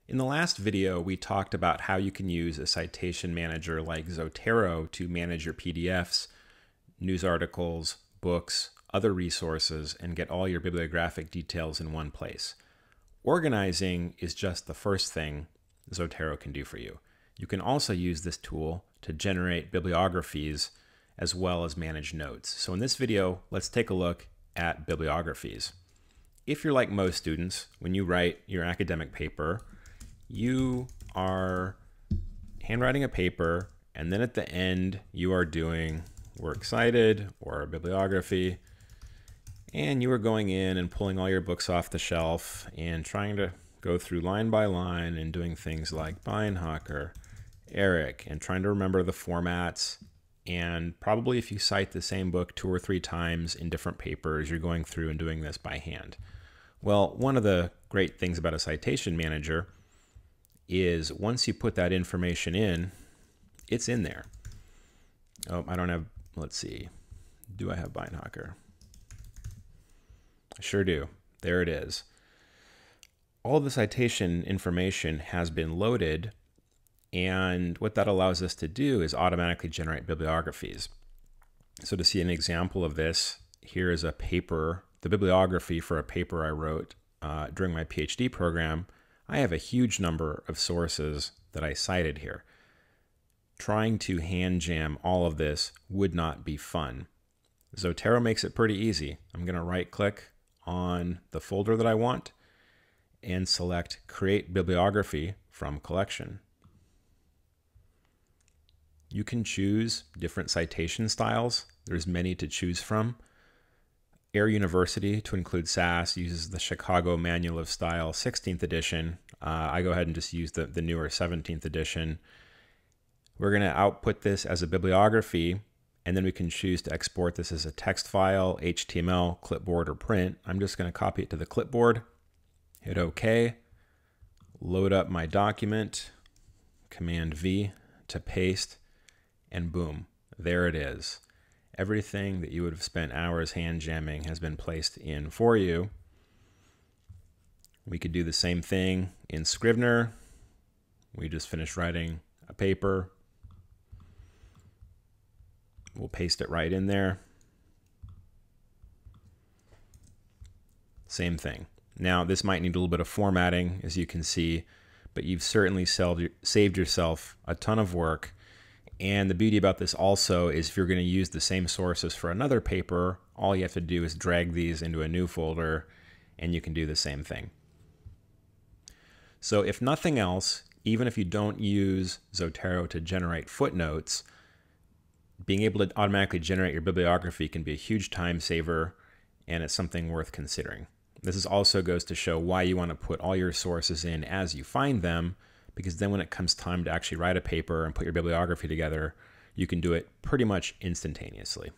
In the last video, we talked about how you can use a citation manager like Zotero to manage your PDFs, news articles, books, other resources, and get all your bibliographic details in one place. Organizing is just the first thing Zotero can do for you. You can also use this tool to generate bibliographies as well as manage notes. So in this video, let's take a look at bibliographies. If you're like most students, when you write your academic paper, you are handwriting a paper, and then at the end you are doing works cited or a bibliography, and you are going in and pulling all your books off the shelf and trying to go through line by line and doing things like Beinhacker, Eric, and trying to remember the formats. And probably if you cite the same book 2 or 3 times in different papers, you're going through and doing this by hand. Well, one of the great things about a citation manager is once you put that information in, it's in there. Oh, I don't have, let's see, do I have Beinhacker? I sure do. There it is. All the citation information has been loaded, and what that allows us to do is automatically generate bibliographies. So to see an example of this, here is a paper, the bibliography for a paper I wrote during my PhD program. I have a huge number of sources that I cited here. Trying to hand jam all of this would not be fun. Zotero makes it pretty easy. I'm going to right click on the folder that I want and select Create Bibliography from Collection. You can choose different citation styles. There's many to choose from. Air University, to include SAS, uses the Chicago Manual of Style 16th edition. I go ahead and just use the newer 17th edition. We're going to output this as a bibliography, and then we can choose to export this as a text file, HTML, clipboard, or print. I'm just going to copy it to the clipboard, hit OK, load up my document, Command V to paste, and boom, there it is. Everything that you would have spent hours hand jamming has been placed in for you. We could do the same thing in Scrivener. We just finished writing a paper. We'll paste it right in there. Same thing. Now, this might need a little bit of formatting, as you can see, but you've certainly saved yourself a ton of work. And the beauty about this also is if you're going to use the same sources for another paper, all you have to do is drag these into a new folder and you can do the same thing. So if nothing else, even if you don't use Zotero to generate footnotes, being able to automatically generate your bibliography can be a huge time saver, and it's something worth considering. This also goes to show why you want to put all your sources in as you find them, because then when it comes time to actually write a paper and put your bibliography together, you can do it pretty much instantaneously.